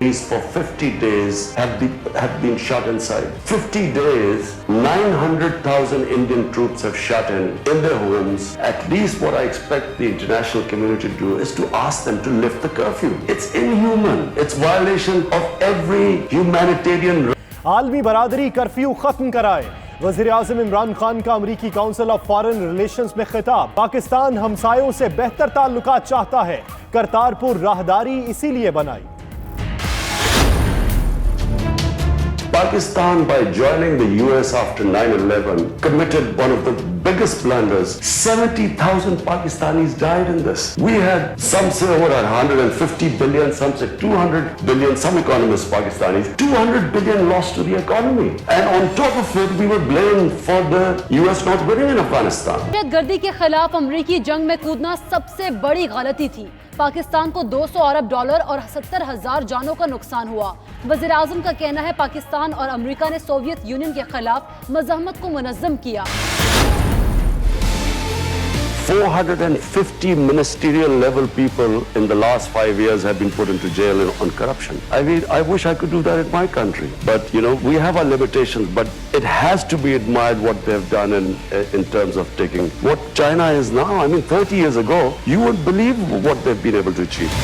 for 50 days have been shut inside. 50 days, 900,000 Indian troops have shut in their homes. At least what I expect the international community to do is to ask them to lift the curfew. It's inhuman. It's violation of every humanitarian. आलमी बरादरी curfew खत्म कराए। वज़ीर आज़म इमरान खान का अमरीकी council of foreign relations में खिताब। पाकिस्तान हमसायों से बेहतर ताल्लुकात चाहता है, करतारपुर राहदारी इसीलिए बनाई। Pakistan, by joining the US after 9/11, committed one of the biggest blunders. 70,000 Pakistanis died in this. We had some say over 150 billion, some say 200 billion, some economists Pakistanis, 200 billion lost to the economy. And on top of it, we were blamed for the US not winning in Afghanistan. दहशतगर्दी के खिलाफ अमरीकी जंग में कूदना सबसे बड़ी गलती थी। पाकिस्तान को $200 अरब और 70,000 जानों का नुकसान हुआ। वज़ीर आज़म का कहना है पाकिस्तान और अमेरिका ने सोवियत यूनियन के खिलाफ मज़ाहमत को मुनज़्ज़म किया। 450 ministerial level people in the last 5 years have been put into jail on corruption. I mean, I wish I could do that in my country. But, you know, we have our limitations, but it has to be admired what they've done in terms of taking what China is now. I mean, 30 years ago, you wouldn't believe what they've been able to achieve.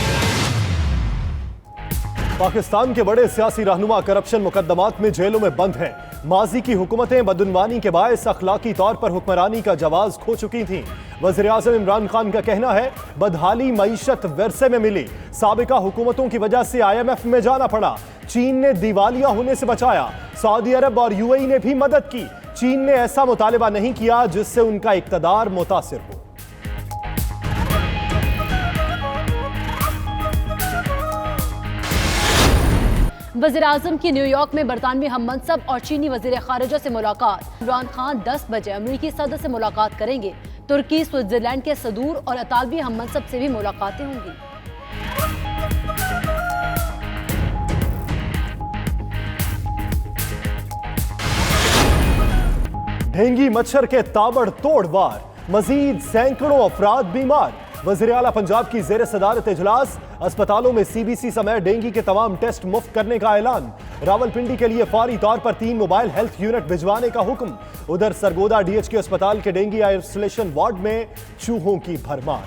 Pakistan के बड़े सियासी रहनुमा corruption मुकदमात में जेलों में बंद हैं। माजी की हुकूमतें बदउनवानी के बायस अखलाकी तौर पर हुक्मरानी का जवाज खो चुकी थीं। वज़ीर आज़म इमरान खान का कहना है बदहाली मईशत विरसे में मिली, साबिका हुकूमतों की वजह से IMF में जाना पड़ा, चीन ने दिवालिया होने से बचाया, सऊदी अरब और UAE ने भी मदद की। चीन ने ऐसा मुतालिबा नहीं किया जिससे उनका इक़्तिदार मुतासिर हो। वज़ीर आज़म की न्यूयॉर्क में बरतानवी हम मनसब और चीनी वज़ीर ख़ारिजा से मुलाकात। इमरान खान 10 बजे अमरीकी सदर से मुलाकात करेंगे। तुर्की, स्विट्जरलैंड के सदूर और अतालवी हम मनसब से भी मुलाकातें होंगी। डेंगू मच्छर के ताबड़तोड़ वार, मजीद सैकड़ों अफराद बीमार। वज़ीर आला पंजाब की ज़ेर सदारत इजलास, अस्पतालों में CBC समेत डेंगू के तमाम टेस्ट मुफ्त करने का ऐलान। रावलपिंडी के लिए फौरी तौर पर 3 मोबाइल हेल्थ यूनिट भिजवाने का हुक्म। उधर सरगोदा DHQ अस्पताल के डेंगू आइसोलेशन वार्ड में चूहों की भरमार।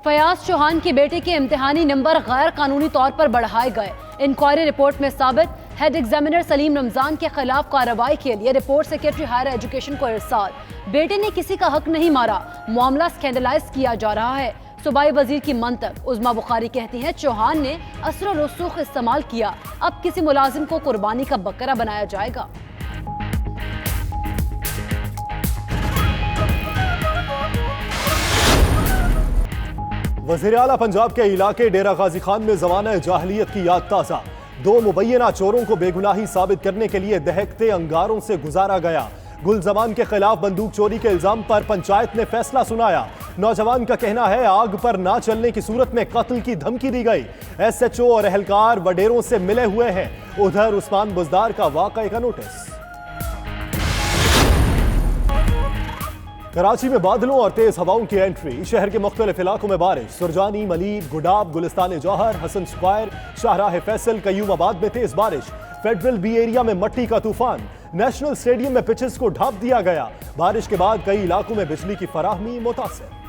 फयाज चौहान के बेटे के इम्तिहानी नंबर गैर कानूनी तौर पर बढ़ाए गए। इंक्वायरी रिपोर्ट में साबित, हेड एग्जामिनर सलीम रमजान के खिलाफ कार्रवाई के लिए रिपोर्ट सेक्रेटरी हायर एजुकेशन को इरसाल। बेटे ने किसी का हक नहीं मारा, मामला स्कैंडलाइज किया जा रहा है। सूबाई वजीर की मंतक उज़मा बुखारी कहती हैं चौहान ने असर और रसूख इस्तेमाल किया, अब किसी मुलाजिम को कुर्बानी का बकरा बनाया जाएगा। वज़ीर आला पंजाब के इलाके डेरा गाजी खान में ज़माना जाहिलियत की याद ताज़ा। 2 मुबैना चोरों को बेगुनाही साबित करने के लिए दहकते अंगारों से गुजारा गया। गुलजमान के खिलाफ बंदूक चोरी के इल्जाम पर पंचायत ने फैसला सुनाया। नौजवान का कहना है आग पर ना चलने की सूरत में कत्ल की धमकी दी गई। SHO और एहलकार वडेरों से मिले हुए हैं। उधर उस्मान बुजदार का वाक़ये का नोटिस। कराची में बादलों और तेज हवाओं की एंट्री, शहर के मुख्तलिफ इलाकों में बारिश। सुरजानी, मलीब, गुडाब, गुलिस्तान जौहर, हसन स्क्वायर, शाहराह फैसल, कयूमाबाद में तेज बारिश। फेडरल बी एरिया में मट्टी का तूफान। नेशनल स्टेडियम में पिचेस को ढांप दिया गया। बारिश के बाद कई इलाकों में बिजली की फराहमी मुतासिर।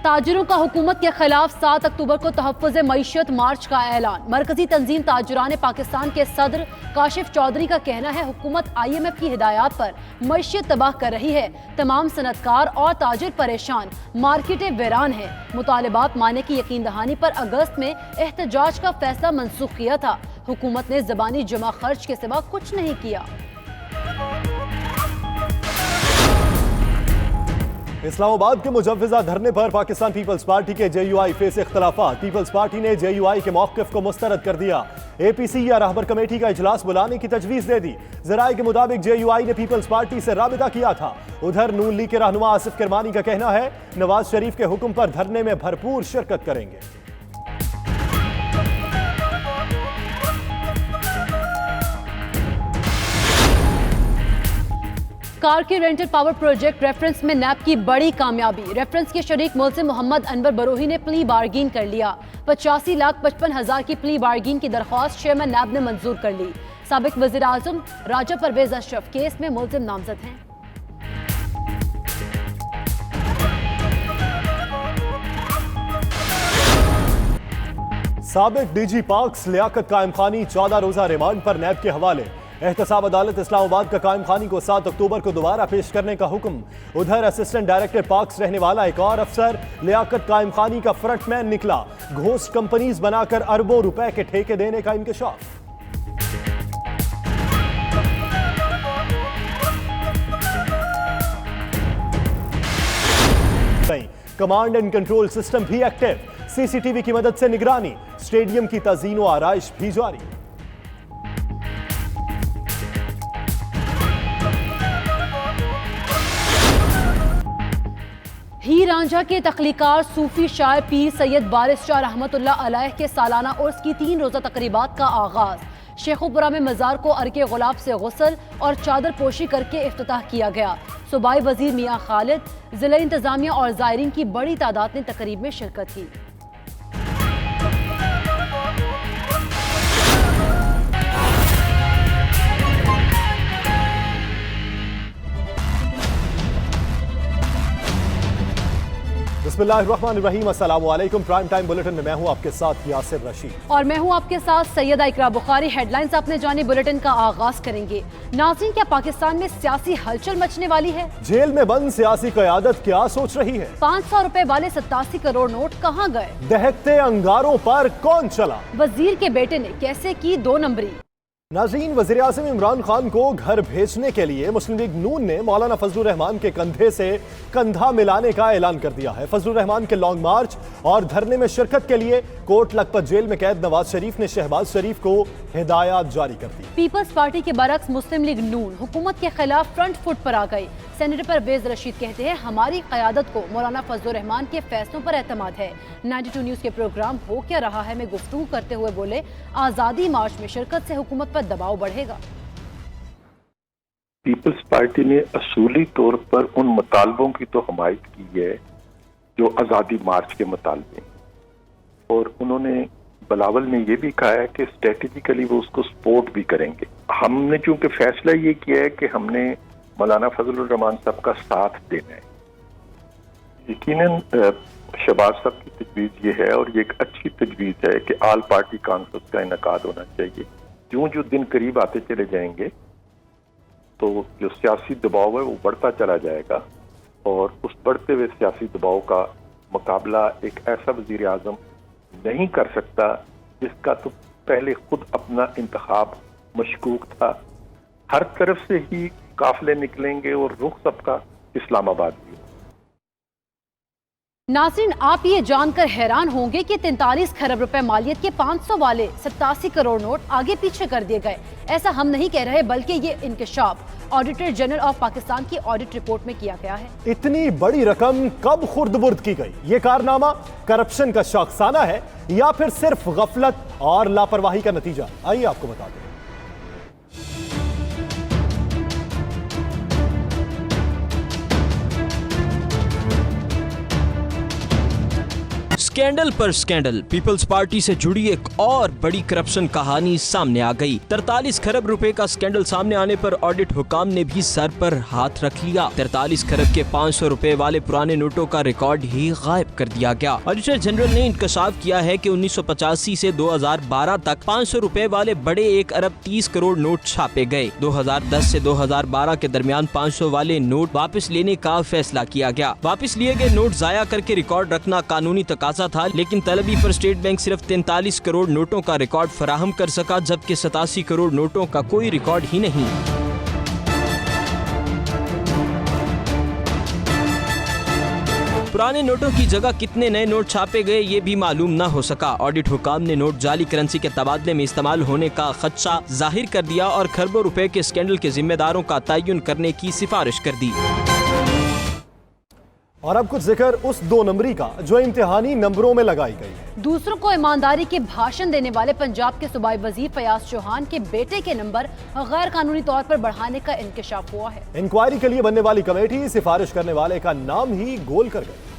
ताजिरों का हुकूमत के खिलाफ 7 अक्टूबर को तहफ़्फ़ुज़ मईशत मार्च का ऐलान। मरकजी तंजीम ताजुरान पाकिस्तान के सदर काशिफ चौधरी का कहना है हुकूमत IMF की हिदायत पर मईशत तबाह कर रही है। तमाम सनतकार और ताजिर परेशान, मार्केटें वीरान हैं। मुतालिबात माने की यकीन दहानी पर अगस्त में एहतजाज का फैसला मनसूख किया था। हुकूमत ने ज़बानी जमा खर्च के सिवा कुछ नहीं किया। इस्लामाबाद के मुजव्विज़ा धरने पर पाकिस्तान पीपल्स पार्टी के JUI फेस इख्तलाफात। पीपल्स पार्टी ने JUI के मौक़िफ़ को मुस्तरद कर दिया। APC या रहबर कमेटी का इजलास बुलाने की तजवीज़ दे दी। ज़राए के मुताबिक JUI ने पीपल्स पार्टी से राबिता किया था। उधर नून लीग के रहनुमा आसिफ किरमानी का कहना है नवाज शरीफ के हुक्म पर धरने में भरपूर शिरकत करेंगे। सरकार के रेंटेड पावर प्रोजेक्ट रेफरेंस में नैब की बड़ी कामयाबी। रेफरेंस के शरीक मुल्जिम मोहम्मद अनवर बरोही ने प्ली बार्गिन कर लिया। 85,55,000 की प्ली बार्गिन की दरख्वास्त चेयरमैन नैब ने मंजूर कर ली। साबिक वज़ीर आज़म राजा परवेज अशरफ केस में मुल्जिम नामजद हैं। साबिक डीजी पाक्स लियाकत कायम खानी 14 रोजा रिमांड पर नैब के हवाले। एहतसाब अदालत इस्लामाबाद का कायम खानी को 7 अक्टूबर को दोबारा पेश करने का हुक्म। उधर असिस्टेंट डायरेक्टर पाक्स रहने वाला एक और अफसर लियाकत कायम खानी का फ्रंटमैन निकला। घोस्ट कंपनीज बनाकर अरबों रुपए के ठेके देने का इंकशाफ। कमांड एंड कंट्रोल सिस्टम भी एक्टिव। सीसीटीवी की मदद से निगरानी। स्टेडियम की तज़ीन व आराइश भी जारी। हीर रांझा के तख्लीकार सूफी शायर पीर सैयद बारिश शाह रहमतुल्लाह अलैह के सालाना उर्स की 3 रोजा तकरीबात का आगाज। शेखुपुरा में मज़ार को अर्के गुलाब से गुस्ल और चादर पोशी करके इफ्तिताह किया गया। सूबाई वजीर मियां खालिद, जिला इंतजामिया और ज़ायरीन की बड़ी तादाद ने तकरीब में शिरकत की। बिस्मिल्लाहिर्रहमानिर्रहीम, अस्सलाम वालेकुम। प्राइम टाइम बुलेटिन में मैं हूं आपके साथ यासिर रशीद और मैं हूं आपके साथ सैयदा इकरा बुखारी। हेडलाइंस आपने जाने बुलेटिन का आगाज करेंगे। नाज़रीन, क्या पाकिस्तान में सियासी हलचल मचने वाली है? जेल में बंद सियासी क़यादत क्या सोच रही है? 500 रुपए वाले 87 करोड़ नोट कहां गए? दहकते अंगारों पर कौन चला? वजीर के बेटे ने कैसे की 2 नंबरी? नाज़रीन, वज़ीर आज़म इमरान खान को घर भेजने के लिए मुस्लिम लीग नून ने मौलाना फजलुर रहमान के कंधे से कंधा मिलाने का ऐलान कर दिया है। फजलुर रहमान के लॉन्ग मार्च और धरने में शिरकत के लिए कोट लखपत जेल में कैद नवाज शरीफ ने शहबाज शरीफ को हिदायत जारी कर दी। पीपल्स पार्टी के बरक्स मुस्लिम लीग नून हुकूमत के खिलाफ फ्रंट फुट पर आ गई। सेनेटर परवेज रशीद कहते हैं, हमारी क़यादत को मौलाना फजलुर रहमान के फैसलों पर एतमाद है। 92 न्यूज़ के प्रोग्राम हो क्या रहा है में गुफ्तगू करते हुए बोले, आज़ादी मार्च में शिरकत से हुकूमत पर दबाव बढ़ेगा। पीपल्स पार्टी ने असूली तौर पर उन मुतालबों की तो हमायत की है जो आज़ादी मार्च के मुतालबे, और उन्होंने बिलावल ने यह भी कहा है कि स्ट्रेटेजिकली वो उसको सपोर्ट भी करेंगे। हमने चूंकि फैसला ये किया है कि हमने मौलाना फजलुर रहमान साहब का साथ देना है। यकीनन शहबाज साहब की तजवीज़ ये है और ये एक अच्छी तजवीज़ है कि आल पार्टी कॉन्फ्रेंस का इनकाद होना चाहिए। जो दिन करीब आते चले जाएंगे तो जो सियासी दबाव है वो बढ़ता चला जाएगा, और उस बढ़ते हुए सियासी दबाव का मुकाबला एक ऐसा वज़ीर आज़म नहीं कर सकता जिसका तो पहले खुद अपना इंतखाब मशकूक था। हर तरफ से ही काफिले निकलेंगे और रुख सबका इस्लामाबाद भी। नाज़रीन, आप ये जानकर हैरान होंगे कि 43 खरब रुपए मालियत के 500 वाले 87 करोड़ नोट आगे पीछे कर दिए गए। ऐसा हम नहीं कह रहे, बल्कि ये इंकशाफ ऑडिटर जनरल ऑफ पाकिस्तान की ऑडिट रिपोर्ट में किया गया है। इतनी बड़ी रकम कब खुर्द-बुर्द की गई? ये कारनामा करप्शन का शाखसाना है या फिर सिर्फ गफलत और लापरवाही का नतीजा? आइए आपको बता दें। स्कैंडल पर स्कैंडल, पीपल्स पार्टी से जुड़ी एक और बड़ी करप्शन कहानी सामने आ गई। 43 खरब रुपए का स्कैंडल सामने आने पर ऑडिट हुकाम ने भी सर पर हाथ रख लिया। 43 खरब के 500 रुपए वाले पुराने नोटों का रिकॉर्ड ही गायब कर दिया गया। ऑडिटर जनरल ने इंकशाफ किया है कि 1985 से 2012 तक 500 रुपए वाले बड़े 1 अरब 30 करोड़ नोट छापे गए। 2010 से 2012 के दरमियान 500 वाले नोट वापस लेने का फैसला किया गया। वापस लिए गए नोट जाया करके रिकॉर्ड रखना कानूनी तकाजा था, लेकिन तलबी पर स्टेट बैंक सिर्फ 43 करोड़ नोटों का रिकॉर्ड फराहम कर सका, जबकि 87 करोड़ नोटों का कोई रिकॉर्ड ही नहीं। पुराने नोटों की जगह कितने नए नोट छापे गए ये भी मालूम न हो सका। ऑडिट हुकाम ने नोट जाली करेंसी के तबादले में इस्तेमाल होने का खदशा जाहिर कर दिया और खरबों रुपए के स्कैंडल के जिम्मेदारों का तयन करने की सिफारिश कर दी। और अब कुछ जिक्र उस 2 नंबरी का जो इम्तिहानी नंबरों में लगाई गई है। दूसरों को ईमानदारी के भाषण देने वाले पंजाब के सूबाई वजीर फयाज चौहान के बेटे के नंबर गैर कानूनी तौर पर बढ़ाने का इंकशाफ हुआ है। इंक्वायरी के लिए बनने वाली कमेटी सिफारिश करने वाले का नाम ही गोल कर गई।